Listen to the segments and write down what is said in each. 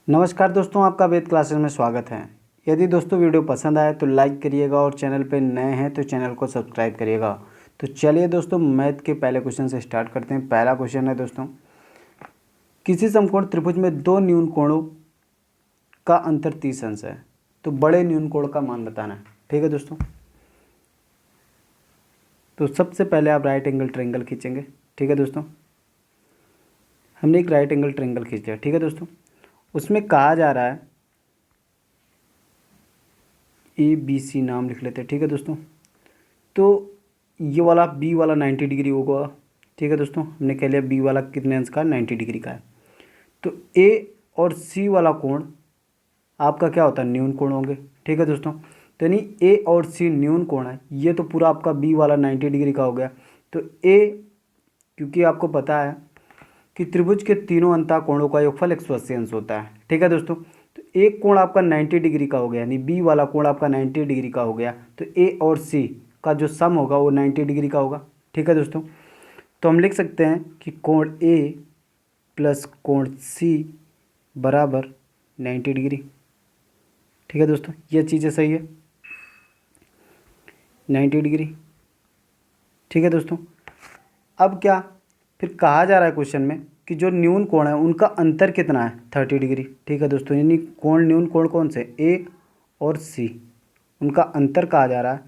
नमस्कार दोस्तों, आपका वेद क्लासेस में स्वागत है। यदि दोस्तों वीडियो पसंद आए तो लाइक करिएगा और चैनल पे नए हैं तो चैनल को सब्सक्राइब करिएगा। तो चलिए दोस्तों, मैथ के पहले क्वेश्चन से स्टार्ट करते हैं। पहला क्वेश्चन है दोस्तों, किसी समकोण त्रिभुज में दो न्यून कोणों का अंतर 30 अंश है, तो बड़े न्यून कोण का मान बताना है। ठीक है दोस्तों, तो सबसे पहले आप राइट एंगल ट्रायंगल खींचेंगे। ठीक है दोस्तों, हमने एक राइट एंगल ट्रायंगल खींचा। ठीक है दोस्तों, उसमें कहा जा रहा है ABC नाम लिख लेते हैं। ठीक है दोस्तों, तो ये वाला B वाला 90 डिग्री होगा। ठीक है दोस्तों, हमने कह लिया B वाला कितने अंश का, 90 डिग्री का है। तो A और C वाला कोण आपका क्या होता है, न्यून कोण होंगे। ठीक है दोस्तों, तो यानी A और C न्यून कोण है। ये तो पूरा आपका B वाला 90 डिग्री का हो गया। तो A, क्योंकि आपको पता है कि त्रिभुज के तीनों अंतः कोणों का योगफल 180 अंश होता है। ठीक है दोस्तों, तो एक कोण आपका 90 डिग्री का हो गया, यानी B वाला कोण आपका 90 डिग्री का हो गया। तो A और C का जो सम होगा वो 90 डिग्री का होगा। ठीक है दोस्तों, तो हम लिख सकते हैं कि कोण A प्लस कोण C बराबर 90 डिग्री। ठीक है दोस्तों, ये चीज़ें सही है, 90 डिग्री। ठीक है दोस्तों, अब क्या फिर कहा जा रहा है क्वेश्चन में कि जो न्यून कोण है उनका अंतर कितना है, 30 डिग्री। ठीक है दोस्तों, यानी कोण न्यून कोण कौन से, A और C, उनका अंतर कहा जा रहा है।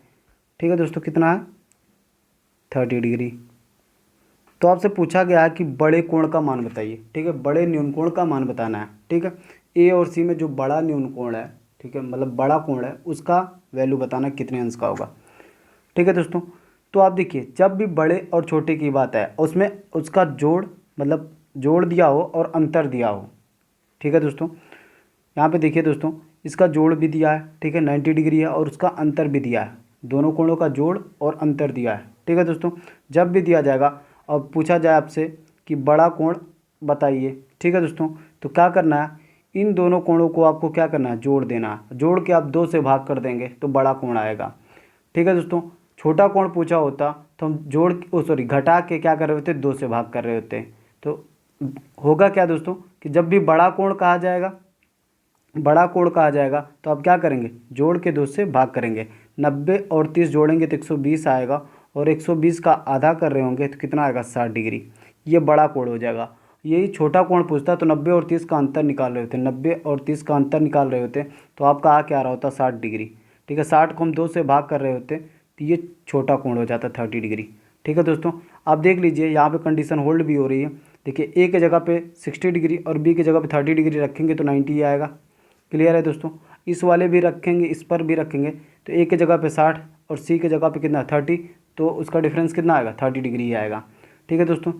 ठीक है दोस्तों, कितना है, 30 डिग्री। तो आपसे पूछा गया है कि बड़े कोण का मान बताइए। ठीक है, बड़े न्यून कोण का मान बताना है। ठीक है, A और C में जो बड़ा न्यून कोण है, ठीक है, मतलब बड़ा कोण है, उसका वैल्यू बताना कितने अंश का होगा। ठीक है दोस्तों, तो आप देखिए, जब भी बड़े और छोटे की बात है उसमें उसका जोड़, मतलब जोड़ दिया हो और अंतर दिया हो। ठीक है दोस्तों, यहाँ पे देखिए दोस्तों, इसका जोड़ भी दिया है। ठीक है, 90 डिग्री है, और उसका अंतर भी दिया है। दोनों कोणों का जोड़ और अंतर दिया है। ठीक है दोस्तों, जब भी दिया जाएगा और पूछा जाए आपसे कि बड़ा कोण बताइए, ठीक है दोस्तों, तो क्या करना है, इन दोनों कोणों को आपको क्या करना है, जोड़ देना है। जोड़ के आप 2 से भाग कर देंगे तो बड़ा कोण आएगा। ठीक है दोस्तों, छोटा कोण पूछा होता तो हम घटा के क्या कर रहे होते, 2 से भाग कर रहे होते। तो होगा क्या दोस्तों कि जब भी बड़ा कोण कहा जाएगा, बड़ा कोण कहा जाएगा तो आप क्या करेंगे, जोड़ के 2 से भाग करेंगे। 90 और 30 जोड़ेंगे तो 120 आएगा, और 120 का आधा कर रहे होंगे तो कितना आएगा, 60 डिग्री। ये बड़ा कोण हो जाएगा। यही छोटा कोण पूछता तो 90 और 30 का अंतर निकाल रहे होते, 90 और 30 का अंतर निकाल रहे होते तो आपका आ क्या आ रहा होता, 60 डिग्री। ठीक है, 60 को हम 2 से भाग कर रहे होते तो ये छोटा कोण हो जाता 30 डिग्री। ठीक है दोस्तों, आप देख लीजिए यहाँ पे कंडीशन होल्ड भी हो रही है। देखिए, ए की जगह पे 60 डिग्री और बी की जगह पे 30 डिग्री रखेंगे तो 90 ही आएगा। क्लियर है दोस्तों, इस वाले भी रखेंगे, इस पर भी रखेंगे तो ए की जगह पे 60 और सी की जगह पे कितना, 30, तो उसका डिफरेंस कितना आएगा, 30 डिग्री ही आएगा। ठीक है दोस्तों,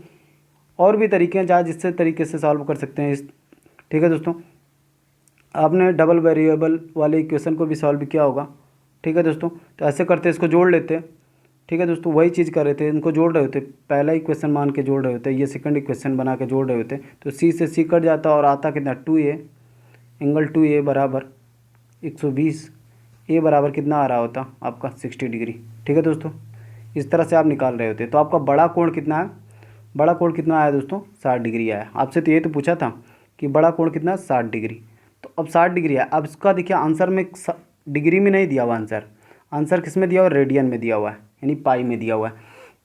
और भी तरीके हैं जहाँ जिससे तरीके से सॉल्व कर सकते हैं इस। ठीक है दोस्तों, आपने डबल वेरिएबल वाले इक्वेशन को भी सॉल्व किया होगा। ठीक है दोस्तों, तो ऐसे करते इसको जोड़ लेते। ठीक है दोस्तों, वही चीज़ कर रहे थे, इनको जोड़ रहे होते, पहला इक्वेशन मान के जोड़ रहे होते, ये सेकंड इक्वेशन बना के जोड़ रहे होते, तो सी से सी कट जाता और आता कितना, 2a, एंगल 2a बराबर 120, ए बराबर कितना आ रहा होता आपका, 60 डिग्री। ठीक है दोस्तों, इस तरह से आप निकाल रहे होते। तो आपका बड़ा कोण कितना है, बड़ा कोण कितना आया दोस्तों, 60 डिग्री आया। आपसे तो ये तो पूछा था कि बड़ा कोण कितना, 60 डिग्री। तो अब 60 डिग्री है। अब इसका देखिए आंसर में डिग्री में नहीं दिया हुआ आंसर, आंसर किस में दिया हुआ, रेडियन में दिया हुआ है, यानी पाई में दिया हुआ है।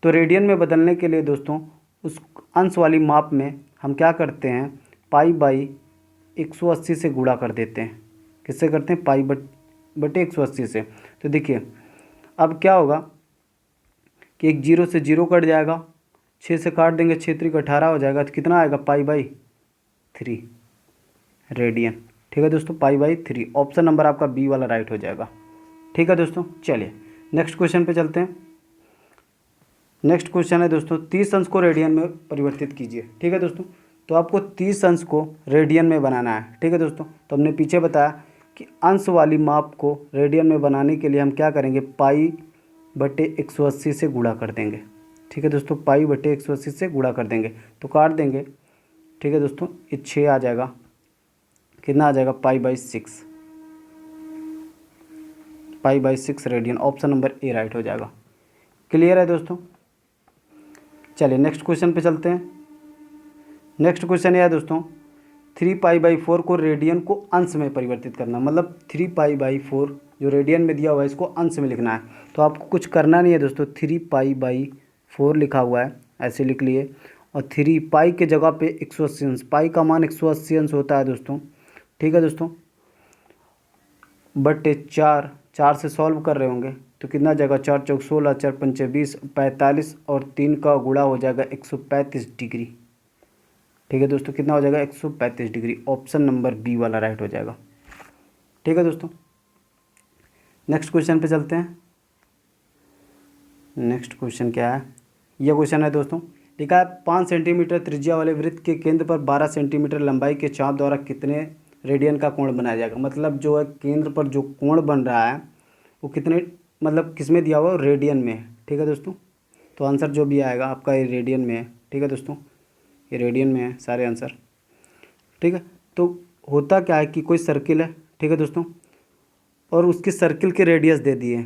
तो रेडियन में बदलने के लिए दोस्तों उस अंश वाली माप में हम क्या करते हैं, पाई बाई 180 से गुणा कर देते हैं। किससे करते हैं, पाई बटे 180 से। तो देखिए अब क्या होगा कि एक 0 से 0 कट जाएगा, 6 से काट देंगे, 6 3 18 हो जाएगा, तो कितना आएगा, पाई बाई 3 रेडियन। ठीक है दोस्तों, पाई बाई 3, ऑप्शन नंबर आपका बी वाला राइट हो जाएगा। ठीक है दोस्तों, चलिए नेक्स्ट क्वेश्चन पे चलते हैं। नेक्स्ट क्वेश्चन है दोस्तों, 30 अंश को रेडियन में परिवर्तित कीजिए। ठीक है दोस्तों, तो आपको 30 अंश को रेडियन में बनाना है। ठीक है दोस्तों, तो हमने पीछे बताया कि अंश वाली माप को रेडियन में बनाने के लिए हम क्या करेंगे, पाई बटे 180 से गुणा कर देंगे। ठीक है दोस्तों, पाई बटे 180 से गुणा कर देंगे तो काट देंगे। ठीक है दोस्तों, ये 6 आ जाएगा, कितना आ जाएगा, pi by 6, pi by 6 radian, option number A right हो जाएगा। क्लियर है दोस्तों, चलिए नेक्स्ट क्वेश्चन पे चलते हैं। नेक्स्ट क्वेश्चन यह है दोस्तों 3π/4 को रेडियन को अंश में परिवर्तित करना, मतलब 3π/4 जो रेडियन में दिया हुआ है इसको अंश में लिखना है। तो आपको कुछ करना नहीं है दोस्तों, 3π/4 लिखा हुआ है ऐसे लिख लिए, और 3 पाई के जगह पे 180 अंश, पाई का मान 180 अंश होता है दोस्तों, ठीक है दोस्तों, बटे 4, 4 से सॉल्व कर रहे होंगे तो कितना जाएगा, 4 चौक 16, 4 पंचे 20, 45 और 3 का गुणा हो जाएगा 135 डिग्री। ठीक है दोस्तों, कितना हो जाएगा 135 डिग्री। ऑप्शन नंबर बी वाला राइट हो जाएगा। ठीक है दोस्तों, नेक्स्ट क्वेश्चन पे चलते हैं। नेक्स्ट क्वेश्चन क्या है, यह क्वेश्चन है दोस्तों, लिखा है 5 सेंटीमीटर त्रिज्या वाले वृत्त के केंद्र पर 12 सेंटीमीटर लंबाई के चाप द्वारा कितने रेडियन का कोण बनाया जाएगा। मतलब जो है केंद्र पर जो कोण बन रहा है वो कितने, मतलब किस में दिया हुआ है, रेडियन में है। ठीक है दोस्तों, तो आंसर जो भी आएगा आपका ये रेडियन में है। ठीक है दोस्तों, ये रेडियन में है सारे आंसर। ठीक है, तो होता क्या है कि कोई सर्किल है, ठीक है दोस्तों, और उसकी सर्किल के रेडियस दे दिए,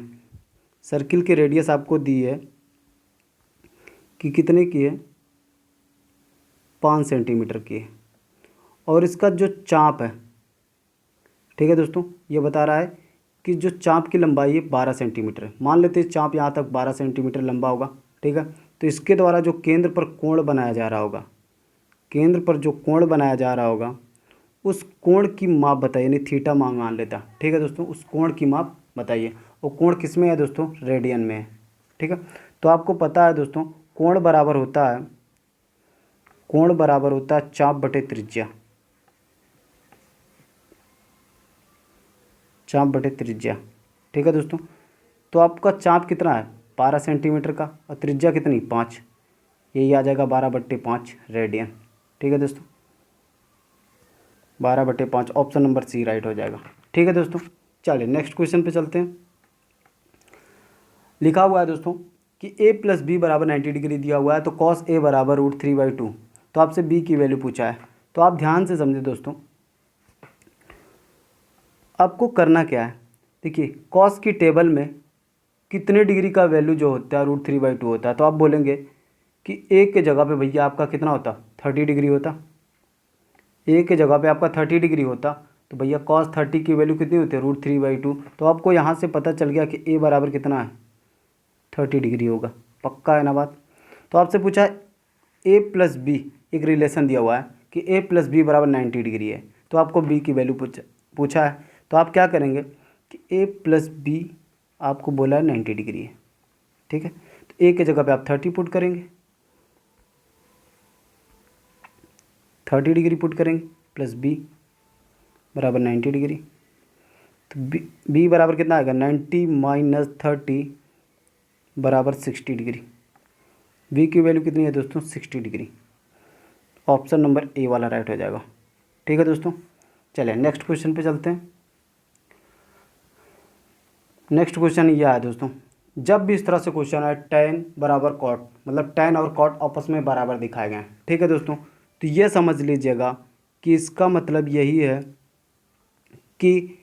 सर्किल की रेडियस आपको दी है कि कितने की है, 5 सेंटीमीटर की है, और इसका जो चाप है, ठीक है दोस्तों, ये बता रहा है कि जो चाप की लंबाई है 12 सेंटीमीटर है। मान लेते हैं चाप यहाँ तक 12 सेंटीमीटर लंबा होगा। ठीक है, तो इसके द्वारा जो केंद्र पर कोण बनाया जा रहा होगा, केंद्र पर जो कोण बनाया जा रहा होगा उस कोण की माप बताइए, यानी थीटा मान लेता। ठीक है दोस्तों, उस कोण की माप बताइए। वो कोण किस में है दोस्तों, रेडियन में है। ठीक है, तो आपको पता है दोस्तों कोण बराबर होता है, कोण बराबर होता है चाप बटे त्रिज्या, चाप बटे त्रिज्या। ठीक है दोस्तों, तो आपका चाप कितना है 12 सेंटीमीटर का, और त्रिज्या कितनी 5, यही आ जाएगा 12/5 रेडियन। ठीक है दोस्तों, 12/5, ऑप्शन नंबर सी राइट हो जाएगा। ठीक है दोस्तों, चलिए नेक्स्ट क्वेश्चन पे चलते हैं। लिखा हुआ है दोस्तों कि a + b = 90 डिग्री दिया हुआ है, तो cos a = √3/2। तो आपसे b की वैल्यू पूछा है, तो आप ध्यान से समझे दोस्तों, आपको करना क्या है, देखिए cos की टेबल में कितने डिग्री का वैल्यू जो होता है √3/2 होता है, तो आप बोलेंगे कि a के जगह पे भैया आपका कितना होता, 30 डिग्री होता, a के जगह पे आपका 30 डिग्री होता, तो भैया cos 30 की वैल्यू कितनी होती है √3/2। तो आपको यहाँ से पता चल गया कि a बराबर कितना है 30 डिग्री होगा। पक्का है ना बात। तो आपसे पूछा है a + b, एक रिलेशन दिया हुआ है कि a + b = 90 डिग्री है, तो आपको b की वैल्यू पूछा है, तो आप क्या करेंगे कि a + b आपको बोला है 90 डिग्री है। ठीक है, तो a के जगह पे आप 30 पुट करेंगे, 30 डिग्री पुट करेंगे, प्लस b = 90 डिग्री। तो b बराबर कितना आएगा, 90 - 30 = 60 डिग्री। b की वैल्यू कितनी है दोस्तों, 60 डिग्री। ऑप्शन नंबर ए वाला राइट हो जाएगा। ठीक है दोस्तों, चलिए नेक्स्ट क्वेश्चन पे चलते हैं। नेक्स्ट क्वेश्चन यह है दोस्तों, जब भी इस तरह से क्वेश्चन है tan = cot, मतलब tan और cot आपस में बराबर दिखाए गए हैं। ठीक है दोस्तों, तो ये समझ लीजिएगा कि इसका मतलब यही है कि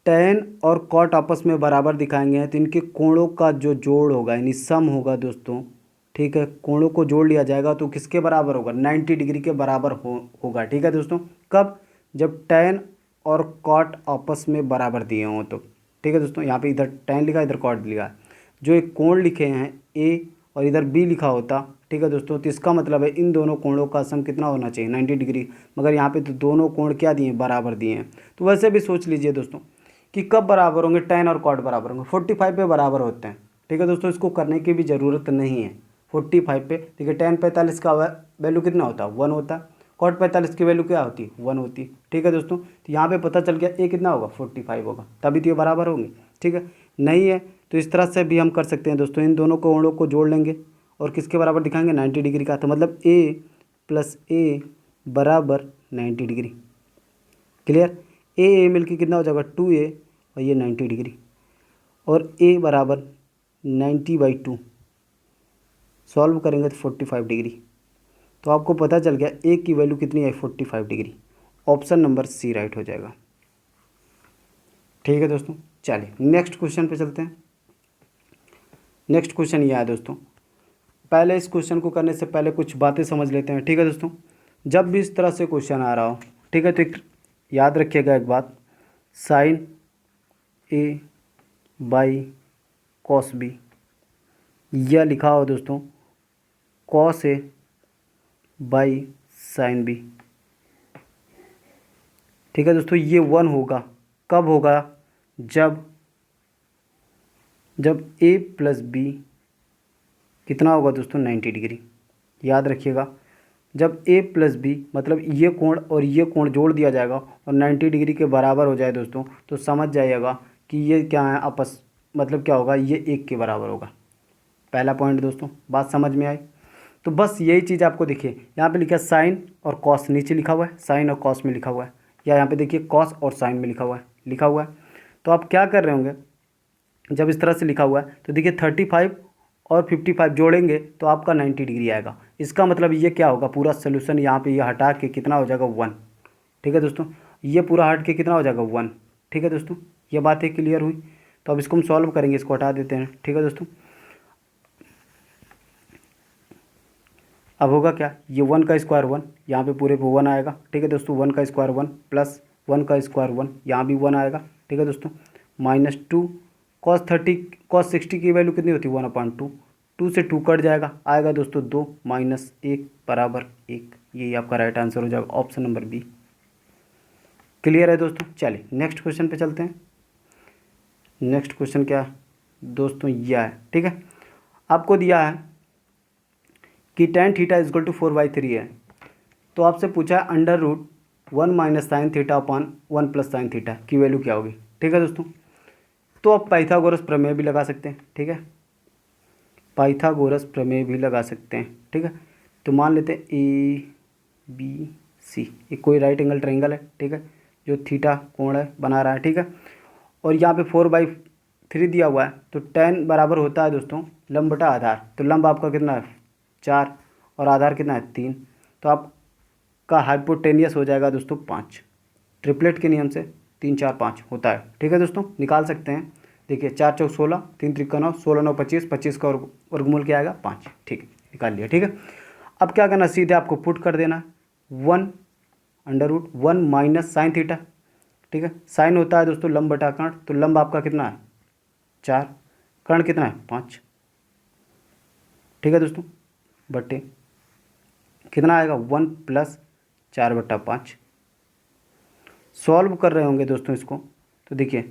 tan और cot आपस में बराबर दिखाएंगे हैं, तो इनके कोणों का जो जोड़ होगा यानी सम होगा दोस्तों। ठीक है, कोणों को जोड़ लिया जाएगा तो किसके बराबर होगा, 90 डिग्री के बराबर होगा। ठीक है दोस्तों, कब, जब tan और cot आपस में बराबर दिए हों तो। ठीक है दोस्तों, यहाँ पे इधर tan लिखा है, इधर cot लिखा है, जो एक कोण लिखे हैं a और इधर b लिखा होता। ठीक है दोस्तों, तो इसका मतलब है इन दोनों कोणों का सम कितना होना चाहिए, 90 डिग्री, मगर यहाँ पे तो दोनों कोण क्या दिए हैं, बराबर दिए हैं। तो वैसे भी सोच लीजिए दोस्तों कि कब बराबर होंगे, tan और cot बराबर होंगे, 45 पे बराबर होते हैं। ठीक है दोस्तों, इसको करने की भी ज़रूरत नहीं है, 45 पे। ठीक है, tan 45 का वैल्यू कितना होता है, 1 होता है, cot 45 की वैल्यू क्या होती है, 1 होती है। ठीक है दोस्तों, तो यहाँ पे पता चल गया a कितना होगा, 45 होगा, तभी तो ये बराबर होंगे। ठीक है, नहीं है तो इस तरह से भी हम कर सकते हैं दोस्तों, इन दोनों कोणों को जोड़ लेंगे और किसके बराबर दिखाएंगे, 90 डिग्री का। तो मतलब a + a = 90 degree. Clear, a मिलकर कितना हो जाएगा 2a और ये 90 डिग्री, और a = 90/2 सॉल्व करेंगे तो 45 डिग्री। तो आपको पता चल गया a की वैल्यू कितनी है, 45 degree. Option number C right हो जाएगा। ठीक है दोस्तों, चलिए नेक्स्ट क्वेश्चन पे चलते हैं। नेक्स्ट क्वेश्चन ये है दोस्तों, पहले इस क्वेश्चन को करने से पहले कुछ बातें समझ लेते हैं। ठीक है दोस्तों, जब भी इस तरह से क्वेश्चन आ रहा हो, ठीक है। तो एक याद रखिएगा एक बात, sine A by cos B, यह लिखा हो दोस्तों cos A by sine B. ठीक है दोस्तों, ये 1 होगा, कब होगा, जब ए प्लस बी कितना होगा दोस्तों 90 डिग्री। याद रखिएगा, जब ए प्लस बी मतलब ये कोण और ये कोण जोड़ दिया जाएगा और 90 डिग्री के बराबर हो जाए दोस्तों, तो समझ जाइएगा कि ये क्या है आपस, मतलब क्या होगा, ये 1 के बराबर होगा। पहला पॉइंट दोस्तों, बात समझ में आई। तो बस यही चीज़ आपको देखिए, यहाँ पे लिखा है साइन और कॉस, नीचे लिखा हुआ है साइन और कॉस में लिखा हुआ है, या यहाँ पे देखिए कॉस और साइन में लिखा हुआ है। तो आप क्या कर रहे होंगे, जब इस तरह से लिखा हुआ है तो देखिए 35 और 55 जोड़ेंगे तो आपका 90 डिग्री आएगा। इसका मतलब ये क्या होगा, पूरा सोल्यूशन यहाँ पे ये हटा के कितना हो जाएगा 1। ठीक है दोस्तों, ये पूरा हट के कितना हो जाएगा 1। ठीक है दोस्तों, ये बातें क्लियर हुई। तो अब इसको हम सॉल्व करेंगे, इसको हटा देते हैं। ठीक है दोस्तों, अब होगा क्या, ये 1 का स्क्वायर 1, यहाँ पे पूरे पे 1 आएगा। ठीक है दोस्तों, 1 का स्क्वायर 1 प्लस 1 का स्क्वायर 1, यहाँ भी 1 आएगा। ठीक है दोस्तों, -2 cos 60 की वैल्यू कितनी होती है 1/2, 2 से 2 कट जाएगा, आएगा दोस्तों 2 -1 बराबर 1। यही आपका राइट आंसर हो जाएगा, ऑप्शन नंबर बी। क्लियर है दोस्तों। चलिए नेक्स्ट क्वेश्चन पे चलते हैं। नेक्स्ट क्वेश्चन क्या है दोस्तों, यह है। ठीक है, आपको दिया है कि tan थीटा इजक्वल टू 4/3 है। तो आपसे पूछा है √1 - sin theta upon 1 + sin theta की वैल्यू क्या होगी। ठीक है दोस्तों, तो आप पाइथागोरस प्रमेय भी लगा सकते हैं। ठीक है, पाइथागोरस प्रमेय भी लगा सकते हैं। ठीक है, तो मान लेते हैं ABC, ये कोई राइट एंगल ट्रायंगल है। ठीक है, जो थीटा कोण है बना रहा है। ठीक है, और यहाँ पे 4/3 दिया हुआ है, तो tan बराबर होता है दोस्तों लंब बटा आधार। तो लंब आपका कितना है 4 और आधार कितना है 3, तो आपका हाइपोटेनियस हो जाएगा दोस्तों 5। ट्रिपलेट के नियम से 3 4 5 होता है। ठीक है दोस्तों, निकाल सकते हैं। देखिए 4 चौक 16, 3 त्रिका 9, 16 9 25, 25 का वर्गमूल क्या आएगा 5। ठीक है, निकाल लिया। ठीक है, अब क्या करना, सीधे आपको पुट कर देना 1 - sin थीटा। ठीक है, साइन होता है दोस्तों लंब बटा कर्ण, तो लंब आपका कितना है 4, कर्ण कितना है 5। ठीक है दोस्तों, बटे कितना आएगा 1 + 4/5। सॉल्व कर रहे होंगे दोस्तों इसको, तो देखिए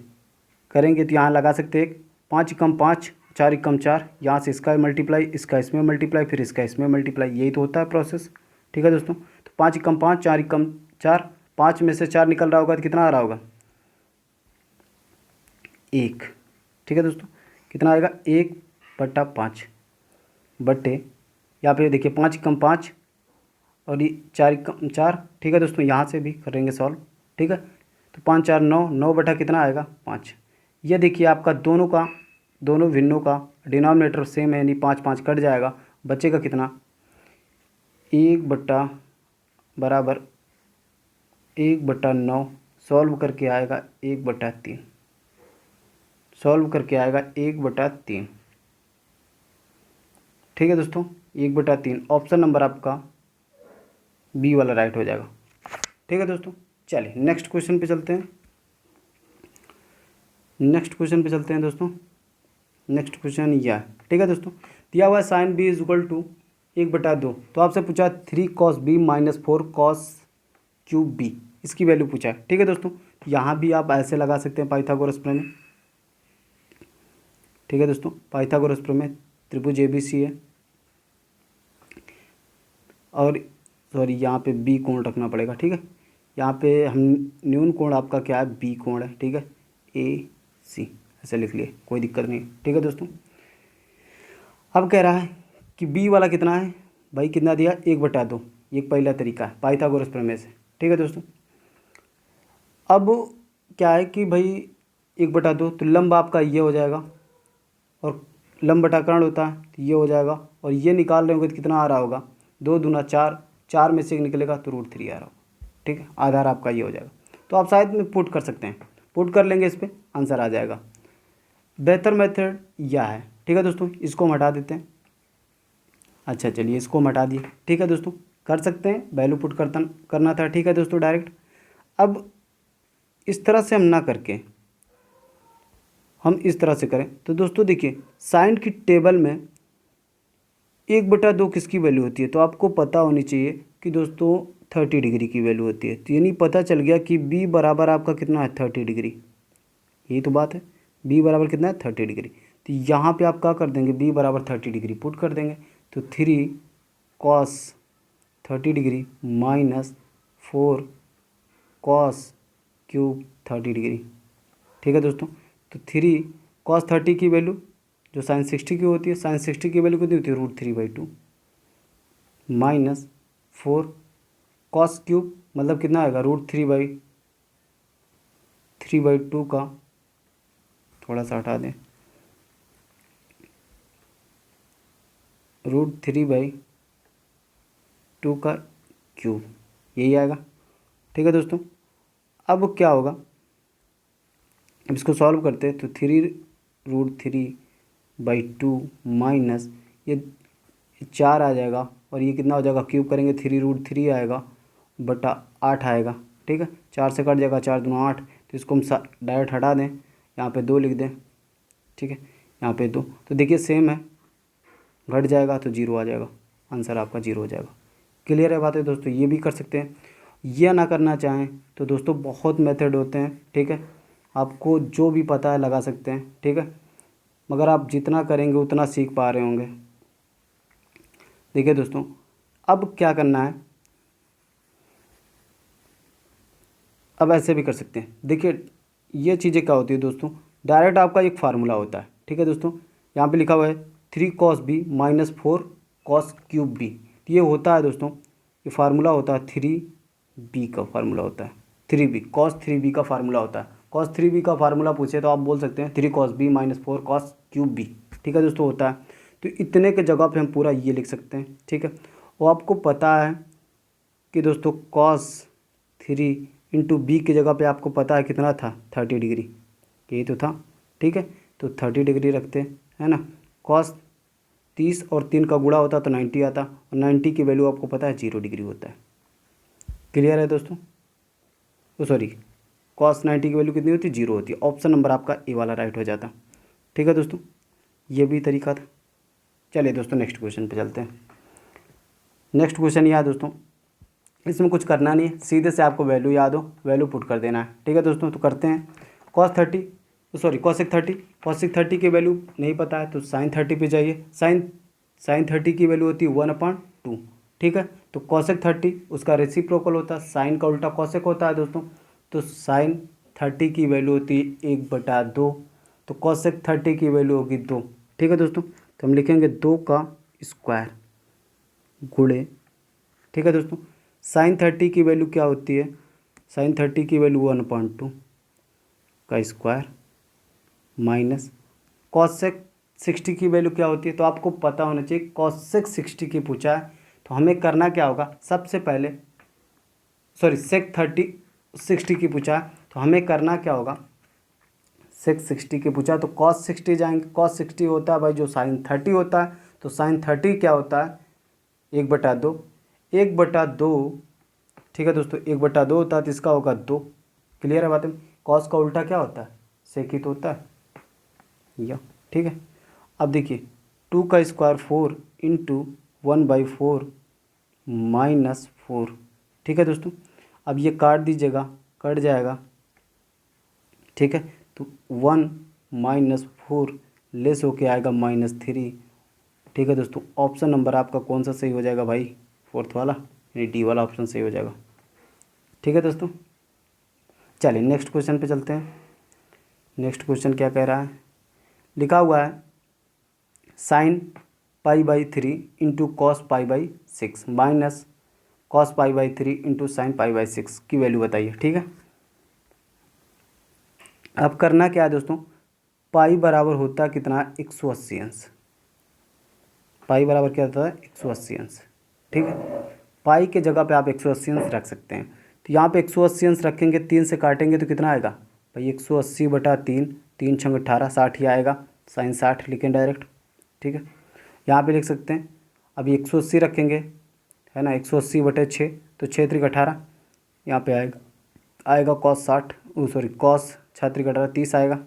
करेंगे तो यहाँ लगा सकते हैं 5 × 5 4 × 4, यहाँ से इसका मल्टीप्लाई, इसका इसमें मल्टीप्लाई, फिर इसका इसमें मल्टीप्लाई, यही तो होता है प्रोसेस। ठीक है दोस्तों, तो 5 × 5 4 × 4, 5 में से 4 निकल रहा होगा तो कितना आ रहा होगा 1। ठीक है दोस्तों, कितना आएगा 1/5 बटे, यहाँ पे देखिए 5 × 5 और ये 4 × 4। ठीक है दोस्तों, यहाँ से भी करेंगे सॉल्व। ठीक है, तो 5 4 9, 9 बटा कितना आएगा 5। ये देखिए आपका दोनों भिन्नों का डिनोमिनेटर सेम है, यानी 5 5 कट जाएगा, बचेगा कितना 1/9। सॉल्व करके आएगा 1/3, सॉल्व करके आएगा 1/3। ठीक है दोस्तों, 1/3, ऑप्शन नंबर आपका बी वाला राइट हो जाएगा। ठीक है दोस्तों, चलिए नेक्स्ट क्वेश्चन पे चलते हैं। दोस्तों, नेक्स्ट क्वेश्चन यह है। ठीक है दोस्तों, दिया हुआ है साइन बी इजक्वल टू 1/2, तो आपसे पूछा 3 cos b - 4 cos cube B, इसकी वैल्यू पूछा है। ठीक है दोस्तों, यहाँ भी आप ऐसे लगा सकते हैं पाइथागोरस प्रमेय। ठीक है दोस्तों, पाइथागोरस प्रमेय, त्रिभुज ABC है और सॉरी यहाँ पे बी कोण रखना पड़ेगा। ठीक है, यहाँ पे हम न्यून कोण आपका क्या है बी कोण है। ठीक है, AC ऐसे लिख लिए, कोई दिक्कत नहीं। ठीक है दोस्तों, अब कह रहा है कि बी वाला कितना है भाई, कितना दिया 1/2, ये पहला तरीका है पाइथागोरस प्रमेय से। ठीक है दोस्तों, अब क्या है कि भाई 1/2, तो लंब आपका ये हो जाएगा और लंब बटा कर्ण होता है तो ये हो जाएगा, और ये निकाल रहे होंगे तो कितना आ रहा होगा 2 दूना 4, 4 में से एक निकलेगा तो √3 आ रहा होगा। ठीक है, आधार आपका ये हो जाएगा। तो आप शायद में पुट कर सकते हैं, पुट कर लेंगे, इस पर आंसर आ जाएगा। बेहतर मेथड यह है। ठीक है दोस्तों, इसको हम हटा देते हैं। अच्छा चलिए, इसको हम हटा दिए। ठीक है दोस्तों, कर सकते हैं, वैल्यू पुट करना था। ठीक है दोस्तों, डायरेक्ट अब इस तरह से हम ना करके हम इस तरह से करें तो दोस्तों देखिए साइन की टेबल में 1/2 किसकी वैल्यू होती है, तो आपको पता होनी चाहिए कि दोस्तों 30 डिग्री की वैल्यू होती है। तो यानी पता चल गया कि बी बराबर आपका कितना है 30 डिग्री, यही तो बात है। बी बराबर कितना है 30 डिग्री। तो यहाँ पे आप क्या कर देंगे, बी बराबर 30 डिग्री पुट कर देंगे। तो 3 cos 30 degree minus 4 cos cube 30 degree. ठीक है दोस्तों, तो 3 कॉस 30 की वैल्यू जो साइन 60 की होती है, साइन 60 की वैल्यू कितनी होती है √3/2 माइनस 4 कॉस क्यूब मतलब कितना आएगा √3/2 का, थोड़ा सा हटा दें, √3/2 का क्यूब, यही आएगा। ठीक है दोस्तों, अब क्या होगा, अब इसको सॉल्व करते हैं। तो 3√3/2 माइनस ये 4 आ जाएगा और ये कितना हो जाएगा, क्यूब करेंगे 3√3 आएगा बटा 8 आएगा। ठीक है, 4 से कट जाएगा, 4 दूना 8, तो इसको हम डायरेक्ट हटा दें, यहाँ पे 2 लिख दें। ठीक है, यहाँ पे 2, तो देखिए सेम है, घट जाएगा तो 0 आ जाएगा, आंसर आपका 0 हो जाएगा। क्लियर है बात है दोस्तों, ये भी कर सकते हैं। ये ना करना चाहें तो दोस्तों बहुत मेथड होते हैं। ठीक है, आपको जो भी पता है लगा सकते हैं। ठीक है, मगर आप जितना करेंगे उतना सीख पा रहे होंगे। देखिए दोस्तों, अब क्या करना है, अब ऐसे भी कर सकते हैं। देखिए ये चीज़ें क्या होती है दोस्तों, डायरेक्ट आपका एक फार्मूला होता है। ठीक है दोस्तों, यहाँ पे लिखा हुआ है 3 cos b minus 4 cos cube b। ये होता है दोस्तों, ये फार्मूला होता है 3b का फार्मूला होता है, 3b cos 3b का फार्मूला होता है। cos 3b का फार्मूला पूछे तो आप बोल सकते हैं 3 cos b minus 4 cos cube b। ठीक है दोस्तों, होता है। तो इतने के जगह पे हम पूरा ये लिख सकते हैं। ठीक है, वो आपको पता है कि दोस्तों cos 3 इंटू बी की जगह पे आपको पता है कितना था 30 डिग्री, यही तो था। ठीक है, तो 30 डिग्री रखते हैं, है ना। cos 30 और 3 का गुणा होता तो 90 आता, और 90 की वैल्यू आपको पता है 0 डिग्री होता है। क्लियर है दोस्तों, तो सॉरी cos 90 की वैल्यू कितनी होती है, 0 होती है। ऑप्शन नंबर आपका ए वाला राइट हो जाता। ठीक है दोस्तों, ये भी तरीका था। चलिए दोस्तों नेक्स्ट क्वेश्चन पे चलते हैं। नेक्स्ट क्वेश्चन यह है दोस्तों, इसमें कुछ करना नहीं है, सीधे से आपको वैल्यू याद हो, वैल्यू पुट कर देना है। ठीक है दोस्तों, तो करते हैं। cosec 30 की वैल्यू नहीं पता है तो sin 30 पे जाइए। साइन 30 की वैल्यू होती है 1/2। ठीक है, तो cosec 30 उसका रेसिप्रोकल होता है, साइन का उल्टा cosec होता है दोस्तों। तो sin 30 की वैल्यू होती है 1/2, तो cosec 30 की वैल्यू होगी 2। ठीक है दोस्तों, तो हम लिखेंगे 2 का स्क्वायर गुणे, ठीक है दोस्तों, साइन 30 की वैल्यू क्या होती है, साइन 30 की वैल्यू 1/2 का स्क्वायर माइनस कॉसेक 60 की वैल्यू क्या होती है, तो आपको पता होना चाहिए। कॉसेक 60 की पूछा है तो हमें करना क्या होगा, सबसे पहले सॉरी सेक 60 की पूछा है तो हमें करना क्या होगा, सेक 60 की पूछा है तो कॉस 60 जाएंगे। कॉस 60 होता है भाई जो साइन 30 होता है, तो साइन 30 क्या होता है 1/2, 1/2। ठीक है दोस्तों, 1/2 होता है तो इसका होगा 2। क्लियर है बात है। कॉस का उल्टा क्या होता है, सेक ही तो होता है या। ठीक है, अब देखिए 2 का स्क्वायर 4 इंटू 1/4 माइनस 4। ठीक है दोस्तों, अब ये काट दीजिएगा, कट जाएगा। ठीक है, तो 1 माइनस 4 लेस होके आएगा -3। ठीक है दोस्तों, ऑप्शन नंबर आपका कौन सा सही हो जाएगा भाई, फोर्थ वाला, यानी डी वाला ऑप्शन सही हो जाएगा। ठीक है दोस्तों, चलिए नेक्स्ट क्वेश्चन पे चलते हैं। नेक्स्ट क्वेश्चन क्या कह रहा है, लिखा हुआ है sine π/3 into cos π/6 minus cos π/3 into sine π/6 की वैल्यू बताइए। ठीक है, अब करना क्या है दोस्तों, पाई बराबर होता है कितना, 180 अंश। पाई बराबर क्या होता है 180 अंश। ठीक है, पाई के जगह पे आप 180 अंश रख सकते हैं। तो यहाँ पे 180 अंश रखेंगे, 3 से काटेंगे तो कितना आएगा भाई 180/3, 3 × 18 60 ही आएगा, साइन 60 लिखें डायरेक्ट। ठीक है, यहाँ पे लिख सकते हैं। अभी 180 रखेंगे, है ना, 180/6 तो 6 × 18 यहाँ पे आएगा आएगा कॉस 60, सॉरी कॉस 36 30 आएगा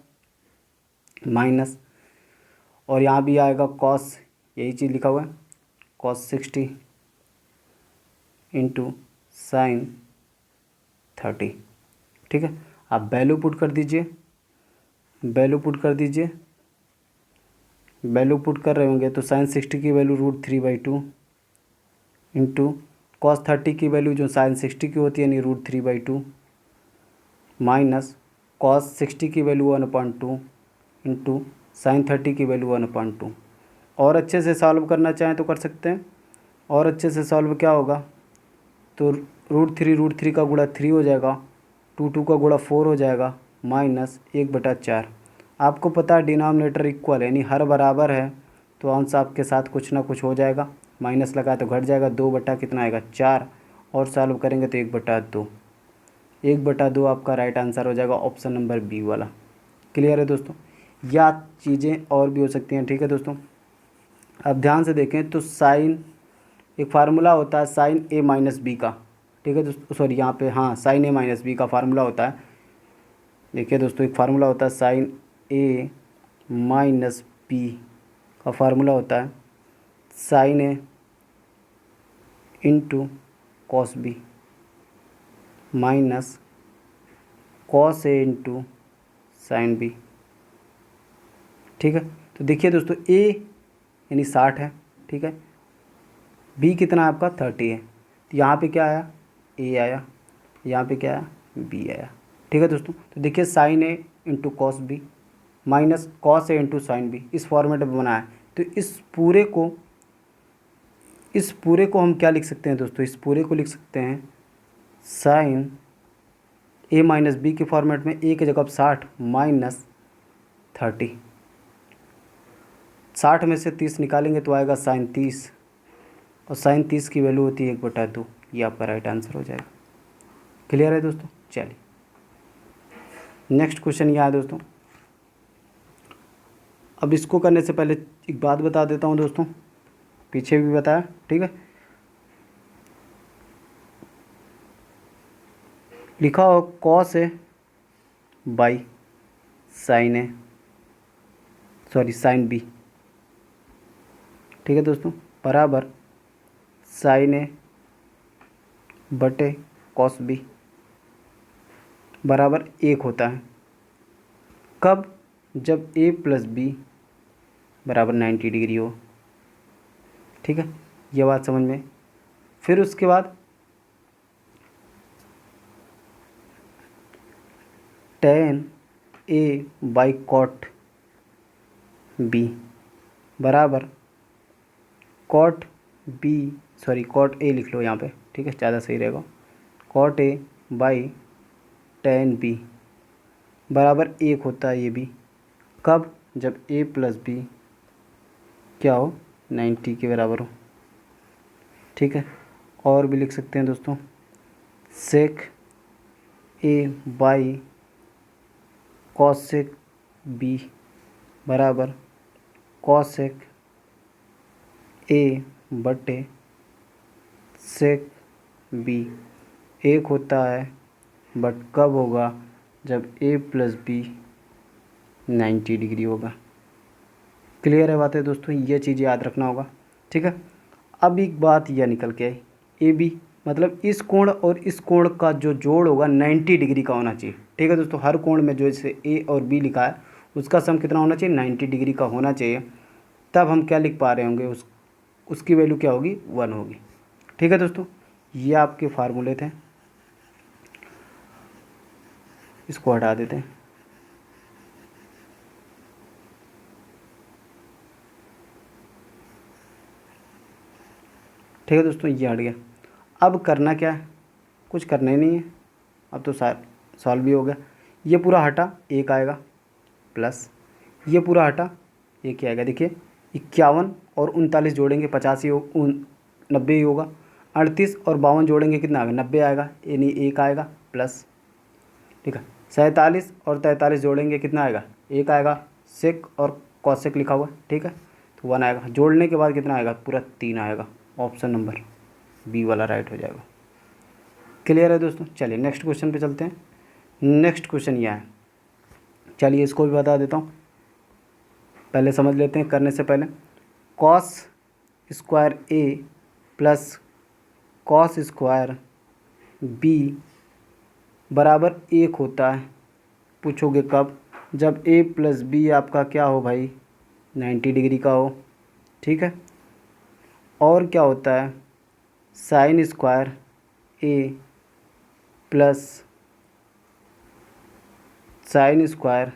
माइनस, और यहाँ भी आएगा कॉस, यही चीज़ लिखा हुआ है कॉस 60 इंटू साइन 30। ठीक है, आप वैल्यू पुट कर दीजिए, वैल्यू पुट कर दीजिए, वैल्यू पुट कर रहे होंगे तो साइन 60 की वैल्यू √3/2 इंटू कॉस 30 की वैल्यू जो साइन 60 की होती है यानी √3/2 माइनस कॉस 60 की वैल्यू 1/2 इंटू साइन 30 की वैल्यू 1/2। और अच्छे से सॉल्व करना चाहें तो कर सकते हैं, और अच्छे से सॉल्व क्या होगा तो √3 का गुणा 3 हो जाएगा, 2 का गुणा 4 हो जाएगा माइनस 1/4। आपको पता है डिनोमिनेटर इक्वल है यानी हर बराबर है तो अंश आपके साथ कुछ ना कुछ हो जाएगा, माइनस लगा तो घट जाएगा, 2 बटा कितना आएगा 4, और सॉल्व करेंगे तो 1/2, 1/2 आपका राइट आंसर हो जाएगा ऑप्शन नंबर बी वाला। क्लियर है दोस्तों, या चीज़ें और भी हो सकती हैं। ठीक है दोस्तों, अब ध्यान से देखें तो साइन, एक फार्मूला होता है साइन ए माइनस बी का। ठीक है दोस्तों, सॉरी यहाँ पे हाँ साइन ए माइनस बी का फार्मूला होता है। देखिए दोस्तों, एक फार्मूला होता है साइन ए माइनस बी का फार्मूला होता है sine A into cos B minus cos A into sine B. ठीक है, तो देखिए दोस्तों ए यानी 60 है, ठीक है, बी कितना है आपका 30 है, तो यहाँ पे क्या आया ए आया, यहाँ पे क्या आया बी आया। ठीक है दोस्तों, तो देखिए sine A into cos B minus cos A into sine B, इस फॉर्मेट में बनाया है। तो इस पूरे को हम क्या लिख सकते हैं दोस्तों, इस पूरे को लिख सकते हैं साइन ए माइनस बी के फॉर्मेट में, ए की जगह 60 माइनस 30, 60 में से 30 निकालेंगे तो आएगा साइन 30, और साइन 30 की वैल्यू होती है 1/2, ये आपका राइट आंसर हो जाएगा। क्लियर है दोस्तों, चलिए नेक्स्ट क्वेश्चन ये है दोस्तों। अब इसको करने से पहले एक बात बता देता हूँ दोस्तों, पीछे भी बताया। ठीक है, लिखा हो cos A by sine A, sorry sine B. ठीक है दोस्तों, बराबर साइन ए बटे कॉस बी बराबर 1 होता है। कब? जब ए प्लस बी बराबर 90 डिग्री हो। ठीक है, ये बात समझ में। फिर उसके बाद tan A by cot B बराबर cot B, sorry cot A लिख लो यहाँ पे, ठीक है, ज़्यादा सही रहेगा, cot A by tan B बराबर 1 होता है ये भी। कब? जब ए प्लस बी क्या हो 90 के बराबर हो। ठीक है, और भी लिख सकते हैं दोस्तों, सेक ए बाई कॉसेक बी बराबर कॉसेक ए बटे सेक बी 1 होता है, बट कब होगा? जब ए प्लस बी 90 डिग्री होगा। क्लियर है बातें दोस्तों, ये चीज़ याद रखना होगा। ठीक है, अब एक बात यह निकल के आई, ए बी मतलब इस कोण और इस कोण का जो जोड़ होगा 90 डिग्री का होना चाहिए। ठीक है दोस्तों, हर कोण में जो इसे ए और बी लिखा है उसका सम कितना होना चाहिए 90 डिग्री का होना चाहिए, तब हम क्या लिख पा रहे होंगे, उसकी वैल्यू क्या होगी 1 होगी। ठीक है दोस्तों, ये आपके फार्मूले थे, इसको हटा देते हैं। ठीक है दोस्तों, ये हट गया। अब करना क्या है, कुछ करना ही नहीं है, अब तो सॉल्व भी हो गया। ये पूरा हटा, एक आएगा प्लस ये पूरा हटा, ये क्या आएगा, देखिए 51 और 39 जोड़ेंगे 85 90 ही होगा, 38 और 52 जोड़ेंगे कितना आएगा 90 आएगा, यानी एक आएगा प्लस। ठीक है, 47 और 43 जोड़ेंगे कितना आएगा, एक आएगा, सेक और कॉसेक लिखा हुआ है। ठीक है, तो 1 आएगा, जोड़ने के बाद कितना आएगा, पूरा 3 आएगा, ऑप्शन नंबर बी वाला राइट हो जाएगा। क्लियर है दोस्तों, चलिए नेक्स्ट क्वेश्चन पे चलते हैं। नेक्स्ट क्वेश्चन यह है, चलिए इसको भी बता देता हूँ, पहले समझ लेते हैं करने से पहले। कॉस स्क्वायर ए प्लस कॉस स्क्वायर बी बराबर 1 होता है। पूछोगे कब? जब ए प्लस बी आपका क्या हो भाई, 90 डिग्री का हो, ठीक है। और क्या होता है, साइन स्क्वायर ए प्लस साइन स्क्वायर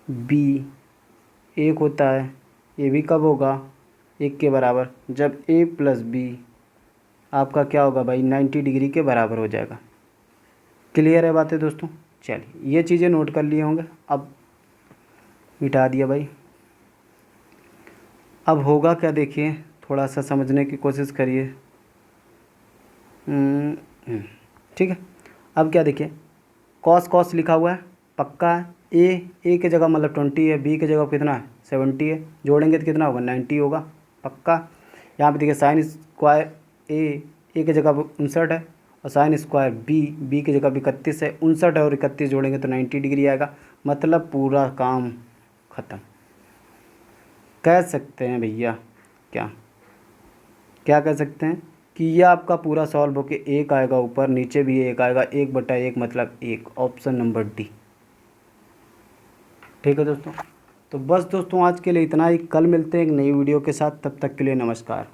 बी 1 होता है। ये भी कब होगा, 1 के बराबर, जब ए प्लस बी आपका क्या होगा भाई, 90 डिग्री के बराबर हो जाएगा। क्लियर है बातें दोस्तों? चलिए ये चीज़ें नोट कर लिए होंगे, अब मिटा दिया भाई। अब होगा क्या देखिए, थोड़ा सा समझने की कोशिश करिए। ठीक है, अब क्या देखिए, कॉस कॉस लिखा हुआ है, पक्का है। ए की जगह मतलब 20 है, बी की जगह कितना है 70 है, जोड़ेंगे तो कितना होगा 90 होगा, पक्का। यहाँ पे देखिए साइन स्क्वायर ए की जगह 59 है, और साइन स्क्वायर बी की जगह भी 31 है। 59 है और 31 जोड़ेंगे तो 90 डिग्री आएगा, मतलब पूरा काम ख़त्म कह सकते हैं भैया। क्या क्या कह सकते हैं कि यह आपका पूरा सॉल्व होके 1 आएगा, ऊपर नीचे भी 1 आएगा, 1/1 मतलब 1, ऑप्शन नंबर डी। ठीक है दोस्तों, तो बस दोस्तों आज के लिए इतना ही, कल मिलते हैं एक नई वीडियो के साथ, तब तक के लिए नमस्कार।